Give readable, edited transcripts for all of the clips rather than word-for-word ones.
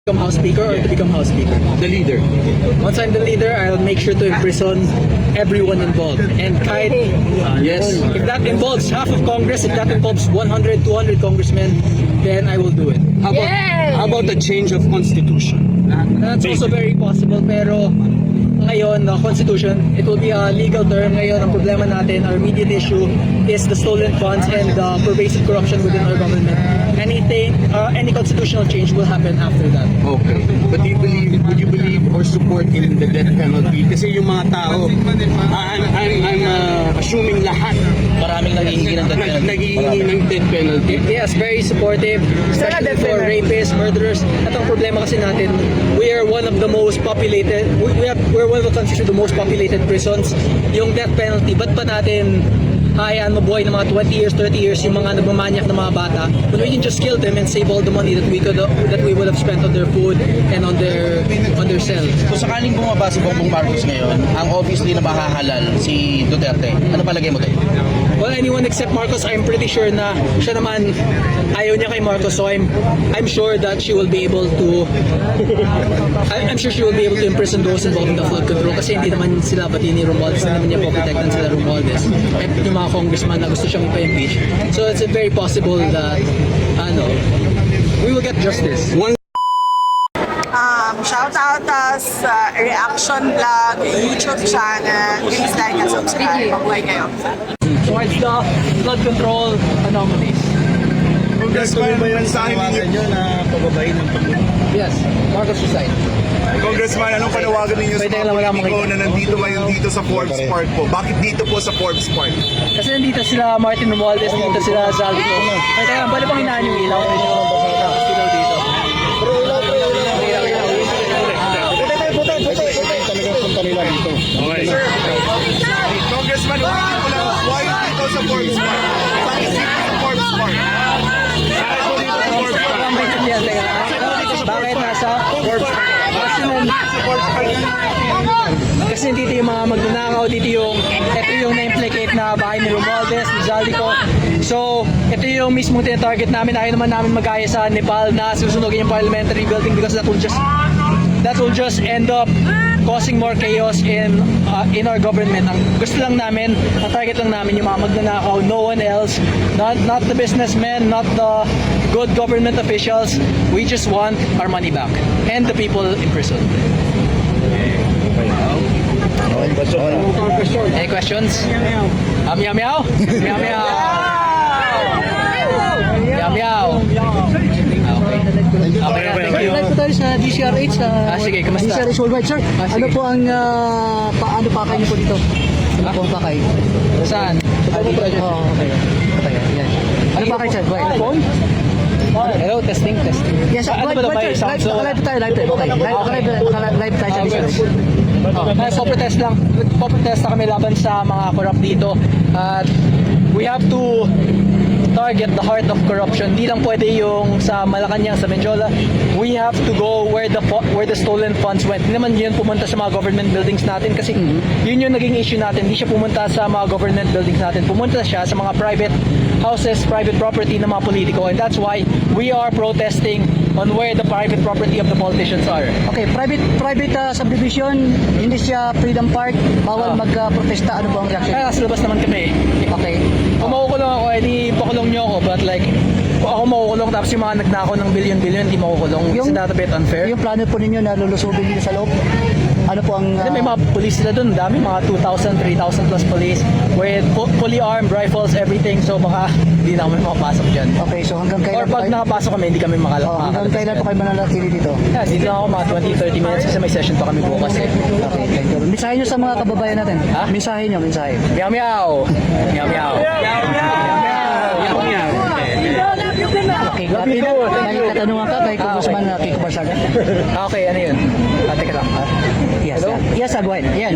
become House Speaker or to become House Speaker? The leader. Once I'm the leader, I'll make sure to imprison everyone involved. And kahit, Yes. if that involves half of Congress, if that involves 100, 200 congressmen, then I will do it. How about the change of constitution? That's also very possible, pero ngayon, the Constitution, it will be a legal term. Ngayon, ang problema natin, our immediate issue is the stolen funds and the pervasive corruption within our government. Any constitutional change will happen after that. Okay. But would you believe or support in the death penalty? Kasi yung mga tao, I'm assuming lahat Maraming naghihingi ng death penalty. naghihingi ng death penalty. Yes, very supportive, especially for rapists, murderers. At ang problema kasi natin, we are one of the most populated, we're one of the countries with the most populated prisons. Yung death penalty, ba't pa natin hayaan mabuhay ng mga 20 years, 30 years yung mga nagmamanyak ng mga bata when we can just kill them and save all the money that we would have spent on their food and on their cells. Kung sakaling bumaba si Bongbong Marcos ngayon, ang obviously na mahahalal si Duterte, ano palagay mo tayo? Well, anyone except Marcos, I'm pretty sure na siya naman ayaw niya kay Marcos, so I'm sure that she will be able to I'm sure she will be able to imprison those involved in the flood control kasi hindi naman sila pati ni Romualdez, hindi naman niya poprotektan sila Romualdez. At yung mga congressman na gusto siyang ipa-impeach. So it's very possible that we will get justice. Shout out us reaction vlog, YouTube channel, please like and subscribe. Mabuhay kayo. Towards the flood control anomalies. Congressman, mensahe ninyo na pababain ng Yes, Marcos resign. Congressman, anong panawagan ninyo sa Pwede mga lang wala politiko makita. na nandito ngayon dito sa Forbes Park po? Bakit dito po sa Forbes Park? Kasi nandito sila Martin Romualdez, nandito sila Zaldico. Pwede lang, bali pang hinaan yung ilaw. Silaw dito. Okay. Congressman, ulitin ko lang, why dito sa Forbes Park? Bakit dito sa Forbes Park? Bakit po dito sa Forbes Park? Bakit nasa Forbes? Kasi dito yung mga magnanakaw, ito yung na-implicate na bahay ni Romualdez, ni Zaldico. So, ito yung mismong tinatarget namin. Ayaw naman namin mag-aya sa Nepal na susunogin yung parliamentary building because that will just end up causing more chaos in our government. Ang gusto lang namin, ang target lang namin yung mga magnanakaw, no one else, not the businessmen, not the good government officials. We just want our money back and the people in prison. Any questions? Meow meow meow. Meow meow. Meow meow. Okay, thank you. Live po tayo sa DCRH sa Sige, kamusta? DCRH Worldwide, sir. Sige. Ano po ang paano pakay niyo po dito? Ano po ang pakay? Saan? Oh, okay. Okay, yan. Ano pakay, sir? Go ahead. Hello, testing. Yes, Ano ba ba yung sound? live tayo. Okay. Live tayo sa DCRH. Protest lang. Poprotesta kami laban sa mga corrupt dito. At we have to target the heart of corruption. Hindi lang pwede yung sa Malacanang, sa Menjola. We have to go where the stolen funds went. Hindi naman yun pumunta sa mga government buildings natin kasi yun yung naging issue natin. Hindi siya pumunta sa mga government buildings natin. Pumunta siya sa mga private houses, private property ng mga politiko. And that's why we are protesting on where the private property of the politicians are. Okay, private subdivision, hindi siya Freedom Park, bawal magprotesta. Ano po ang reaction? Kaya nasa labas naman kami. Okay. Kung makukulong ako, edi pakulong nyo ako. But like, kung ako makukulong tapos yung mga nagnakaw ng billion-billion, hindi makukulong. Isn't that a bit unfair? Yung plano po ninyo na lulusubin niyo sa loob? Ano po ang... Kasi may mga police sila dun, dami, mga 2,000, 3,000 plus police with fully armed rifles, everything. So baka hindi na kami makapasok dyan. Okay, so hanggang Or kailan po pag kayo... nakapasok kami, hindi kami hanggang kailan po kayo mananatili dito? Yeah, dito lang ako mga 20-30 minutes kasi may session pa kami bukas eh. Okay, thank you. Mensahe nyo sa mga kababayan natin. Ha? Mensahe nyo. Meow meow! Meow meow! Meow meow! Okay, may katanungan ka kay Congressman Kiko Barsaga? Okay, ano yun? Teka lang. Yes, Hello? yes, go ahead. Yan.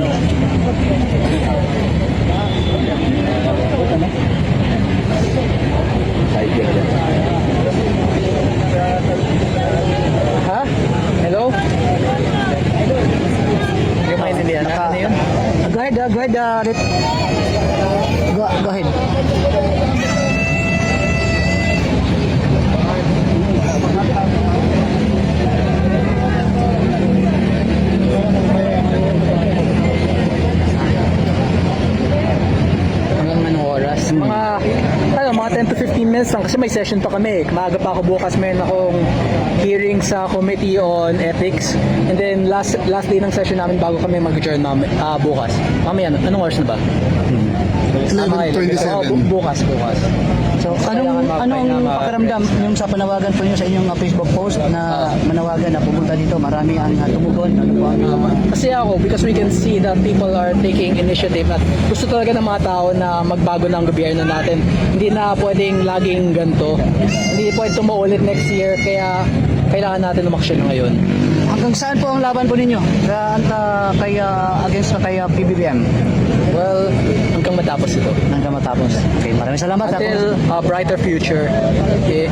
Ha? Hello? Hindi ko maintindihan. Ano yun? Go ahead, go ahead. minutes lang kasi may session pa kami. Maaga pa ako bukas, meron akong hearing sa Committee on Ethics. And then last day ng session namin bago kami mag-adjourn bukas. Mamaya, anong oras na ba? 11:27. Bukas. So, Kailangan anong pakiramdam yung sa panawagan po niyo sa inyong Facebook post na manawagan na pumunta dito? Marami ang tumugon. Ano po ang Kasi ako, because we can see that people are taking initiative at gusto talaga ng mga tao na magbago ng gobyerno natin. Hindi na pwedeng laging ganito. Hindi pwedeng tumaulit next year, kaya kailangan natin umaksyon na ngayon. hanggang saan po ang laban po ninyo? Against na kay PBBM? Well, hanggang matapos ito. Hanggang matapos. Okay, maraming salamat. Until a brighter future,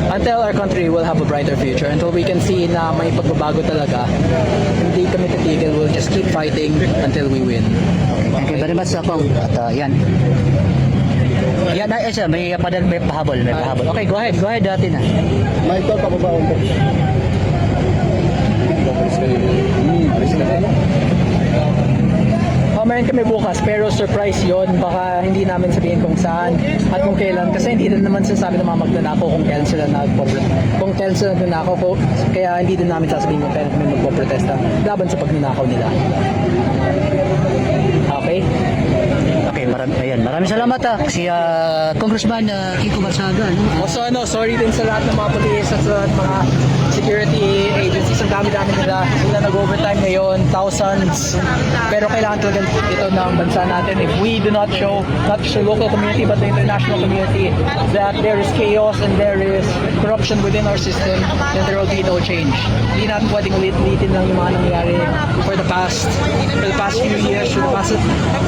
until our country will have a brighter future, until we can see na may pagbabago talaga, hindi kami titigil, we'll just keep fighting until we win. Thank you very much, Pong. At yan. Yan, siya, may pahabol. Okay, go ahead. Dati na. May ito, pababaon ko. Meron kami bukas, pero surprise yon. Baka hindi namin sabihin kung saan at kung kailan. Kasi hindi din naman sinasabi ng mga magnanakaw kung kailan sila nagnanakaw. Kaya hindi din namin sasabihin kung kailan kami magpoprotesta laban sa pagnanakaw nila. Okay? Okay, maraming salamat si Congressman Kiko Barsaga. Also sorry din sa lahat ng mga pulis at sa lahat ng mga security agencies. Ang dami-dami nila nag-overtime ngayon, thousands. Pero kailangan talaga ito ng bansa natin. If we do not show, not just the local community but the international community, that there is chaos and there is corruption within our system, then there will be no change. Hindi natin pwedeng ulit-ulitin lang yung mga nangyayari for the past few years,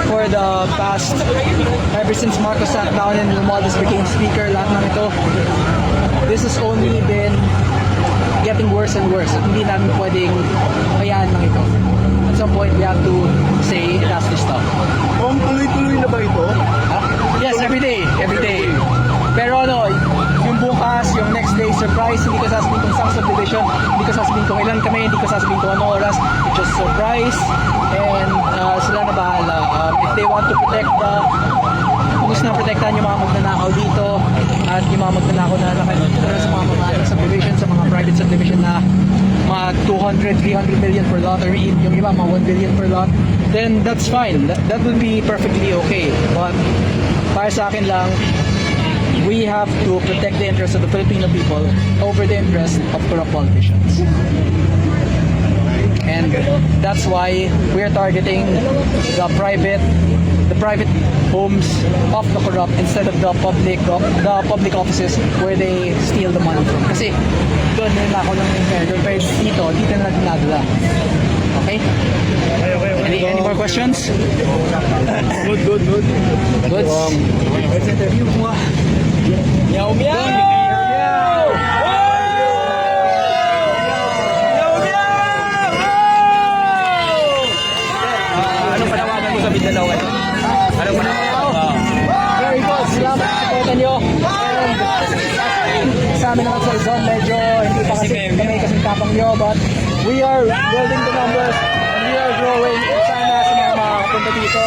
for the past, ever since Marcos sat down and Romualdez became speaker, lahat ng ito, this has only been getting worse and worse. At hindi namin pwedeng hayaan lang ito. At some point, we have to say it has to stop. Kung tuloy-tuloy na ba ito? Yes, every day. Pero yung bukas, yung next day, surprise, hindi ko sasabihin kung saan subdivision, hindi ko sasabihin kung ilan kami, hindi ko sasabihin kung anong oras, it's just surprise, and sila na bahala. If they want to protect kung gusto na protektahan yung mga magnanakaw dito, at yung mga magnanakaw na nakatira sa mga subdivision, sa mga private subdivision na mga 200, 300 million per lot, or yung iba mga 1 billion per lot, then that's fine. That would be perfectly okay. But para sa akin lang, we have to protect the interests of the Filipino people over the interests of corrupt politicians. And that's why we're targeting the private homes of the corrupt instead of the public offices where they steal the money from. Kasi doon na ako ng pero dito na ginagawa. Okay? Any more questions? Good. Good. Let's interview mo. Meow meow! Anong panawagan mo sa Mindanao? Anong panawagan? Very good. Salamat sa supportan nyo. And sa amin naman sa Luzon, medyo hindi pa kasi kami tapang nyo, but we are building the numbers and we are growing. Sana sa mga makapunta dito,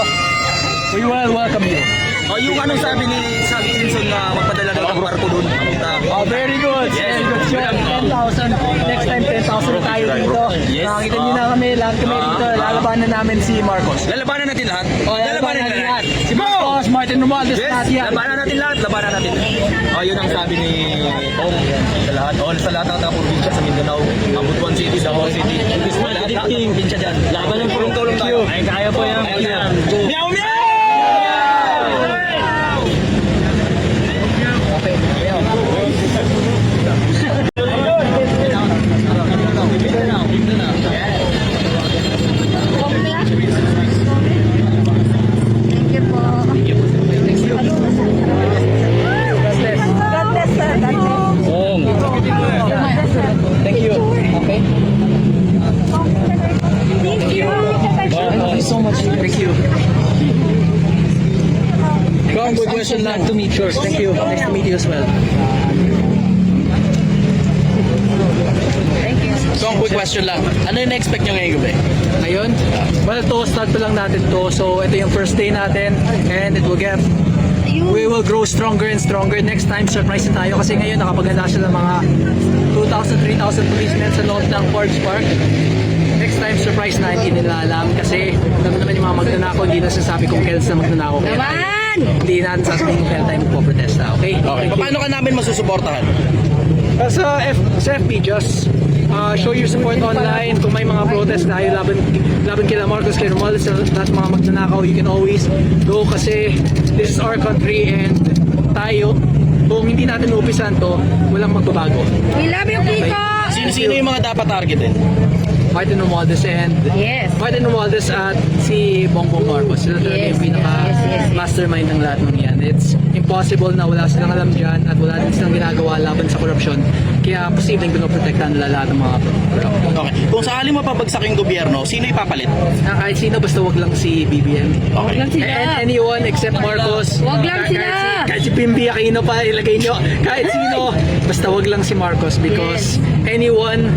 we will welcome you. Yung anong sabi ni Sam Kinson na magpadala daw ng barko doon? Oh, very good. Very good. Sure. 10,000. Next time, 10,000 na tayo dito. Nakakita nyo na kami, lahat kami dito. Lalabanan namin si Marcos. Lalabanan natin lahat? Lalabanan natin lahat. Si Marcos, Martin Romualdez, lahat yan. Labanan natin lahat. Yun ang sabi ni Pong sa lahat. Sa lahat ng probinsya sa Mindanao. Butuan City, Davao City. Lahat ng probinsya dyan. Laban ng pulong-tulong tayo. Ay, kaya po yan. Meow meow! Thank you. Okay. Thank you so much. Thank you. Good question lang to meet yours. Thank you. Nice to meet you as well. So, ang quick question lang. Ano yung na-expect nyo ngayong gabi? Ngayon, well, start pa lang natin to. So, ito yung first day natin and it will get we will grow stronger and stronger. Next time, surprise na tayo kasi ngayon nakapaganda sila ng mga 2,000, 3,000 policemen sa loob ng Forbes Park. Next time, surprise na hindi nila alam kasi alam naman yung mga magnanakaw, hindi na sasabi kung kailan sila magnanakaw. Hindi natin sasabihin kung kailan tayo magpo-protesta, okay? Okay. Paano ka namin masusuportahan? Sa FB, just show your support online. Kung may mga protest tayo laban kila Marcos, kila Romualdez, sa lahat ng mga magnanakaw, you can always go kasi this is our country and tayo, kung hindi natin upisan to, walang magbabago. We love you, Kiko! Sino yung mga dapat targetin? Martin Romualdez and Yes. Martin Romualdez at si Bongbong Marcos. Sila talaga Yes, yung pinaka yes. mastermind ng lahat ng yan. It's impossible na wala silang alam dyan at wala din silang ginagawa laban sa korupsyon. Kaya posibleng pinoprotektahan nila lahat ng mga korupsyon. Okay. Kung sakaling mapabagsak yung gobyerno, sino ipapalit? Kahit sino, basta wag lang si BBM. Huwag lang sila. And anyone except Marcos. Wag lang sila. Kahit si Pimbi Aquino pa ilagay nyo. Kahit sino, basta wag lang si Marcos because anyone,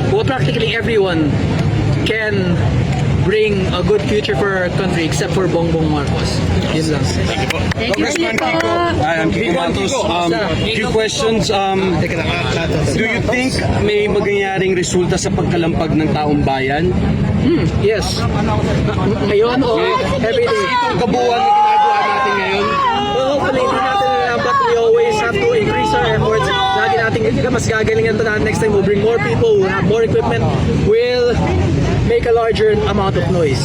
well, practically everyone can bring a good future for our country except for Bongbong Marcos. Yun lang. Thank you, Congressman Kiko. Kiko, I'm Kiko Matos. Few questions. Do you think may magangyaring resulta sa pagkalampag ng taong bayan? Yes. Ngayon o everyday. Itong kabuuan na ginagawa natin ngayon? Well, hopefully, hindi natin alam, but we always have to increase our efforts. Lagi natin mas gagalingan pa natin next time. We'll bring more people, we'll have more equipment, we'll make a larger amount of noise.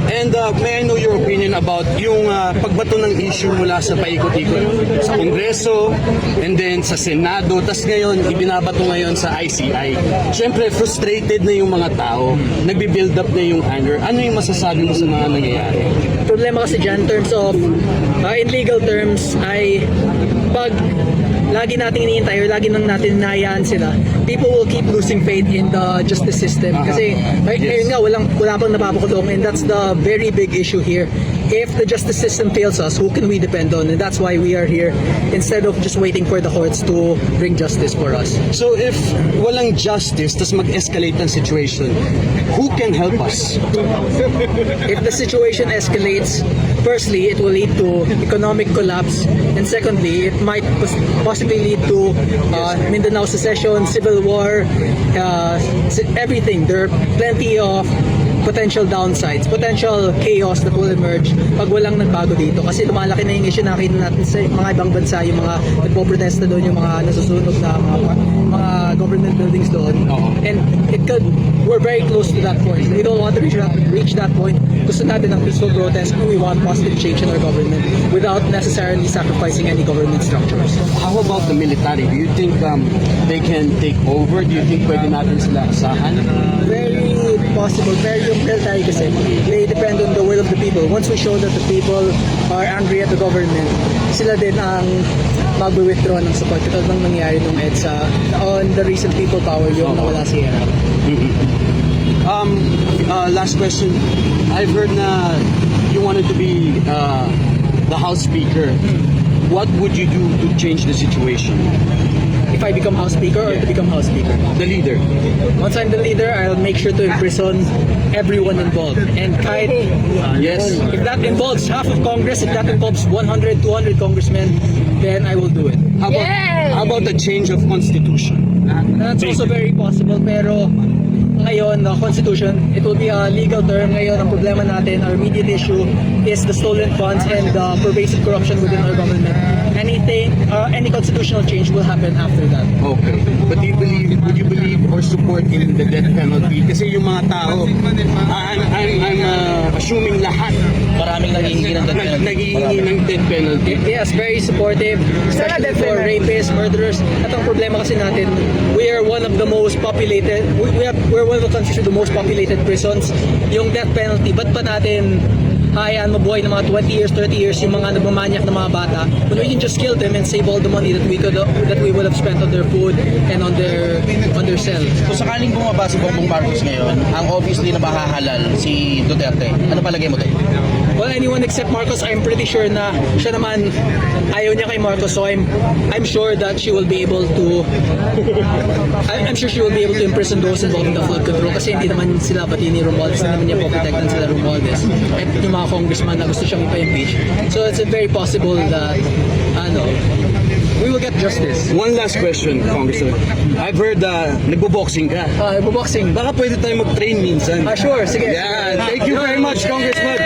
And may I know your opinion about yung pagbato ng issue mula sa paikot-ikot sa Kongreso and then sa Senado, tas ngayon ibinabato ngayon sa ICI. Siyempre frustrated na yung mga tao, nagbi-build up na yung anger. Ano yung masasabi mo sa mga nangyayari? Problema kasi dyan in terms of, in legal terms, ay pag lagi nating iniintay or lagi nang natin hinahayaan sila, people will keep losing faith in the justice system. Kasi ngayon nga, wala pang napapakulong and that's the very big issue here. If the justice system fails us, who can we depend on? And that's why we are here instead of just waiting for the courts to bring justice for us. So if walang justice, tas mag-escalate ang situation, who can help us? If the situation escalates, firstly, it will lead to economic collapse, and secondly, it might possibly lead to Mindanao secession, civil war, everything. There are plenty of potential downsides, potential chaos that will emerge pag walang nagbago dito. Kasi lumalaki na yung issue nakita natin sa mga ibang bansa, yung mga nagpo-protesta doon, yung mga nasusunog na mga government buildings doon. And we're very close to that point. We don't want to reach that point. Gusto natin ng peaceful protest and we want positive change in our government without necessarily sacrificing any government structures. How about the military? Do you think they can take over? Do you think pwede natin sila asahan? Very possible. Pero yung military kasi, they depend on the will of the people. Once we show that the people are angry at the government, sila din ang mag-withdraw ng support. Ito lang nangyari nung EDSA on the recent people power yung nawala si Hera. Last question. I've heard na you wanted to be the House Speaker. What would you do to change the situation? If I become House Speaker or to become House Speaker? The leader. Once I'm the leader, I'll make sure to imprison everyone involved. And kahit Yes. if that involves half of Congress, if that involves 100, 200 congressmen, then I will do it. How about the change of constitution? That's also very possible, pero ngayon, the Constitution, it will be a legal term. Ngayon, ang problema natin, our immediate issue is the stolen funds and the pervasive corruption within our government. Any constitutional change will happen after that. Okay. But would you believe or support in the death penalty? Kasi yung mga tao, I'm assuming lahat Maraming naghihingi ng death penalty. naghihingi ng death penalty. Yes, very supportive, especially for rapists, murderers. At ang problema kasi natin, we are one of the most populated, we're one of the countries with the most populated prisons. Yung death penalty, ba't pa natin hayaan mabuhay ng mga 20 years, 30 years yung mga nagmamanyak ng mga bata when we can just kill them and save all the money that we would have spent on their food and on their cell. Kung sakaling bumaba si Bongbong Marcos ngayon, ang obviously na mahahalal si Duterte, ano palagay mo doon? Well, anyone except Marcos, I'm pretty sure na siya naman ayaw niya kay Marcos, so I'm sure that she will be able to I'm sure she will be able to imprison those involved in the flood control kasi hindi naman sila pati ni Romualdez, hindi naman niya poprotektan sila Romualdez. At yung mga mga congressman na gusto siyang ipa-impeach. So it's very possible that we will get justice. One last question, Congressman. I've heard nagbo-boxing ka. Boxing. Baka pwede tayo mag-train minsan. Sure, sige. Yan. Thank you very much, Congressman.